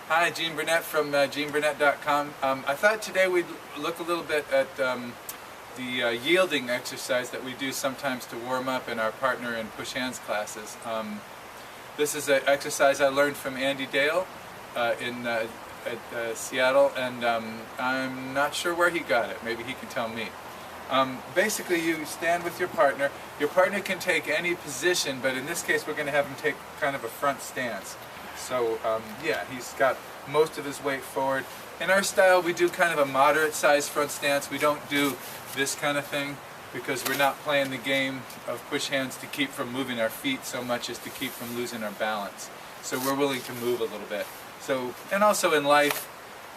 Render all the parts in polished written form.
Hi, Gene Burnett from GeneBurnett.com. I thought today we'd look a little bit at the yielding exercise that we do sometimes to warm up in our partner and push hands classes. This is an exercise I learned from Andy Dale at Seattle, and I'm not sure where he got it. Maybe he can tell me. Basically, you stand with your partner. Your partner can take any position, but in this case we're going to have him take kind of a front stance. So yeah, he's got most of his weight forward. In our style, we do kind of a moderate-sized front stance. We don't do this kind of thing because we're not playing the game of push hands to keep from moving our feet so much as to keep from losing our balance. So we're willing to move a little bit. So, and also in life,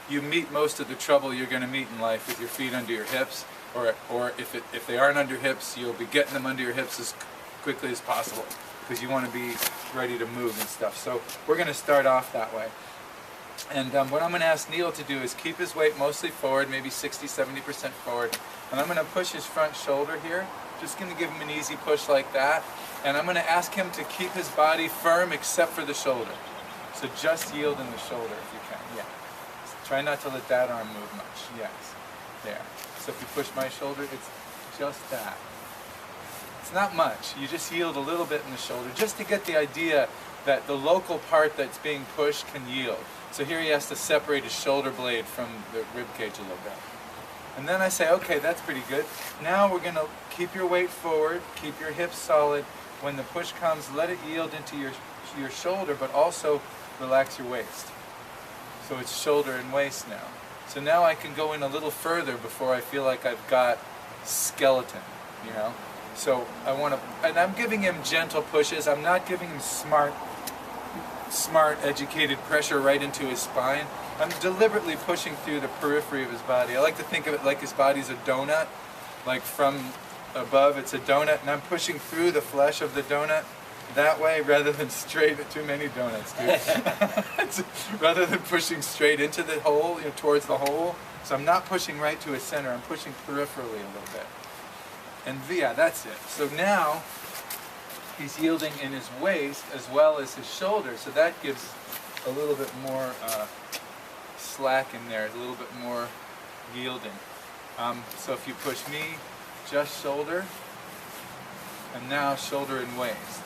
you meet most of the trouble you're going to meet in life with your feet under your hips, or if they aren't under hips, you'll be getting them under your hips as quickly as possible, because you want to be ready to move and stuff. So we're going to start off that way. And what I'm going to ask Neil to do is keep his weight mostly forward, maybe 60–70% forward. And I'm going to push his front shoulder here. Just going to give him an easy push like that. And I'm going to ask him to keep his body firm except for the shoulder. So just yield in the shoulder if you can. Yeah. So try not to let that arm move much. Yes. There. So if you push my shoulder, it's just that. It's not much. You just yield a little bit in the shoulder just to get the idea that the local part that's being pushed can yield. So here he has to separate his shoulder blade from the rib cage a little bit. And then I say, okay, that's pretty good. Now we're going to keep your weight forward, keep your hips solid. When the push comes, let it yield into your shoulder, but also relax your waist. So it's shoulder and waist now. So now I can go in a little further before I feel like I've got skeleton, you know. So I want to, and I'm giving him gentle pushes. I'm not giving him smart, educated pressure right into his spine. I'm deliberately pushing through the periphery of his body. I like to think of it like his body's a donut, like from above it's a donut, and I'm pushing through the flesh of the donut that way rather than straight. Too many donuts, dude. Rather than pushing straight into the hole, you know, towards the hole. So I'm not pushing right to his center. I'm pushing peripherally a little bit. And yeah, that's it. So now he's yielding in his waist as well as his shoulder. So that gives a little bit more slack in there, a little bit more yielding. So if you push me, just shoulder, and now shoulder and waist.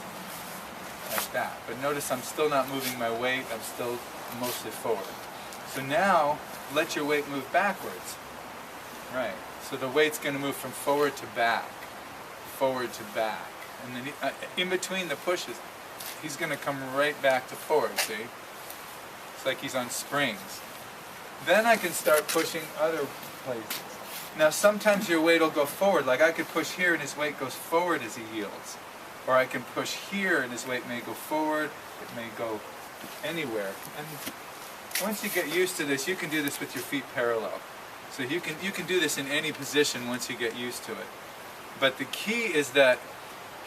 Like that. But notice I'm still not moving my weight, I'm still mostly forward. So now, let your weight move backwards. Right. So the weight's going to move from forward to back. And then in between the pushes, he's going to come right back to forward, see? It's like he's on springs. Then I can start pushing other places. Now sometimes your weight will go forward, like I could push here and his weight goes forward as he yields. Or I can push here and his weight may go forward, it may go anywhere. And once you get used to this, you can do this with your feet parallel. So you can do this in any position once you get used to it. But the key is that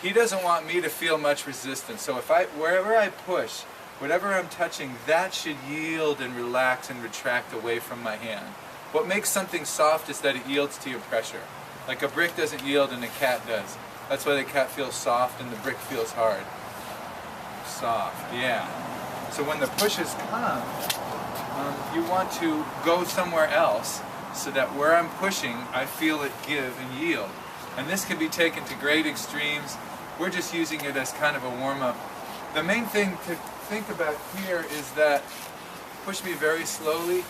he doesn't want me to feel much resistance. So if wherever I push, whatever I'm touching, that should yield and relax and retract away from my hand. What makes something soft is that it yields to your pressure. Like a brick doesn't yield and a cat does. That's why the cat feels soft and the brick feels hard. Soft, yeah. So when the pushes come, you want to go somewhere else so that where I'm pushing, I feel it give and yield. And this can be taken to great extremes. We're just using it as kind of a warm-up. The main thing to think about here is that push me very slowly.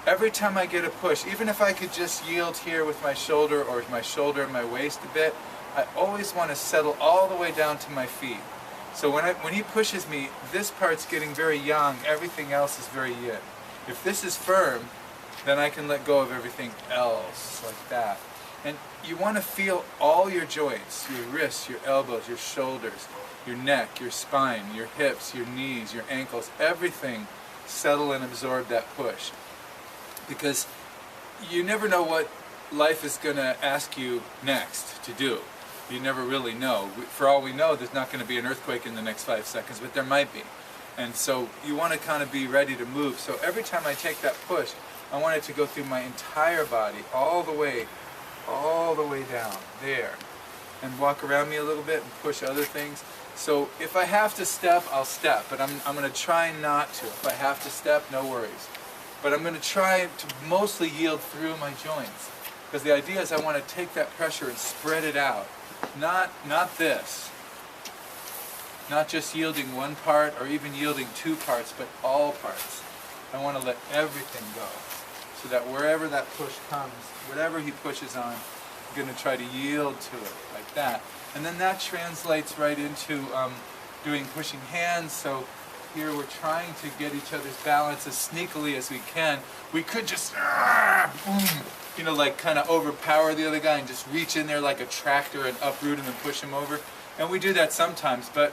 Every time I get a push, even if I could just yield here with my shoulder or my shoulder and my waist a bit, I always want to settle all the way down to my feet. So when he pushes me, this part's getting very yang, everything else is very yin. If this is firm, then I can let go of everything else, like that. And you want to feel all your joints, your wrists, your elbows, your shoulders, your neck, your spine, your hips, your knees, your ankles, everything settle and absorb that push. Because you never know what life is going to ask you next to do. You never really know. For all we know, there's not going to be an earthquake in the next 5 seconds, but there might be. And so you want to kind of be ready to move. So every time I take that push, I want it to go through my entire body, all the way down, there. And walk around me a little bit and push other things. So if I have to step, I'll step, but I'm going to try not to. If I have to step, no worries. But I'm going to try to mostly yield through my joints. Because the idea is I want to take that pressure and spread it out. Not this. Not just yielding one part or even yielding two parts, but all parts. I want to let everything go. So that wherever that push comes, whatever he pushes on, I'm going to try to yield to it like that. And then that translates right into doing pushing hands. So here we're trying to get each other's balance as sneakily as we can. We could just, boom, you know, like kind of overpower the other guy and just reach in there like a tractor and uproot him and push him over. And we do that sometimes, but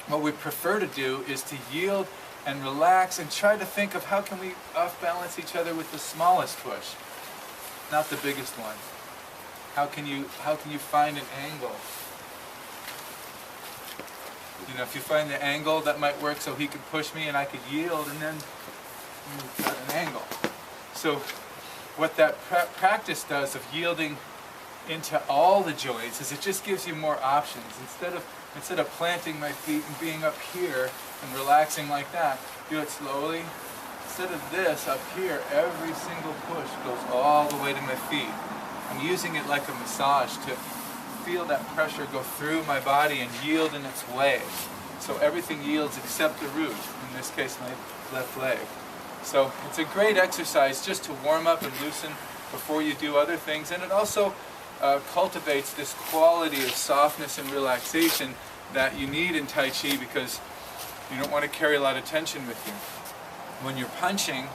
what we prefer to do is to yield and relax and try to think of how can we off-balance each other with the smallest push, not the biggest one. How can you find an angle? You know, if you find the angle, that might work so he could push me and I could yield and then at an angle. So what that practice does of yielding into all the joints is it just gives you more options. Instead of planting my feet and being up here and relaxing like that, do it slowly. Instead of this up here, every single push goes all the way to my feet. I'm using it like a massage to feel that pressure go through my body and yield in its way. So everything yields except the root, in this case my left leg. So it's a great exercise just to warm up and loosen before you do other things, and it also cultivates this quality of softness and relaxation that you need in Tai Chi because you don't want to carry a lot of tension with you. When you're punching,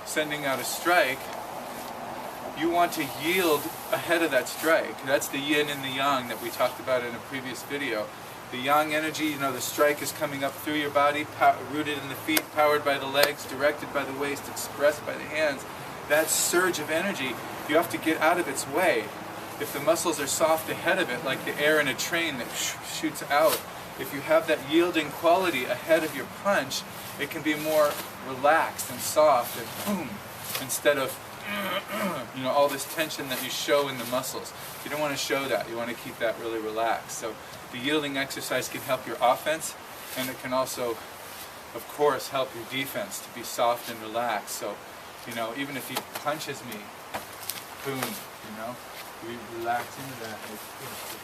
sending out a strike, you want to yield ahead of that strike. That's the yin and the yang that we talked about in a previous video. The yang energy, you know, the strike is coming up through your body, rooted in the feet, powered by the legs, directed by the waist, expressed by the hands. That surge of energy, you have to get out of its way. If the muscles are soft ahead of it, like the air in a train that shoots out, if you have that yielding quality ahead of your punch, it can be more relaxed and soft and boom, instead of you know, all this tension that you show in the muscles. You don't want to show that. You want to keep that really relaxed. So the yielding exercise can help your offense, and it can also, of course, help your defense to be soft and relaxed. So, you know, even if he punches me, boom, you know, we relax into that.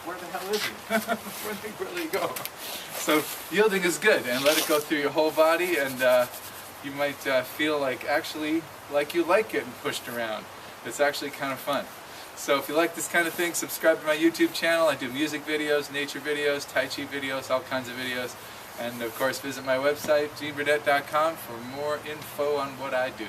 Where the hell is he? Where did he go? So yielding is good, and let it go through your whole body, and you might feel like actually like you like getting pushed around. It's actually kind of fun. So if you like this kind of thing, subscribe to my YouTube channel. I do music videos, nature videos, Tai Chi videos, all kinds of videos. And of course visit my website, XinBurnett.com, for more info on what I do.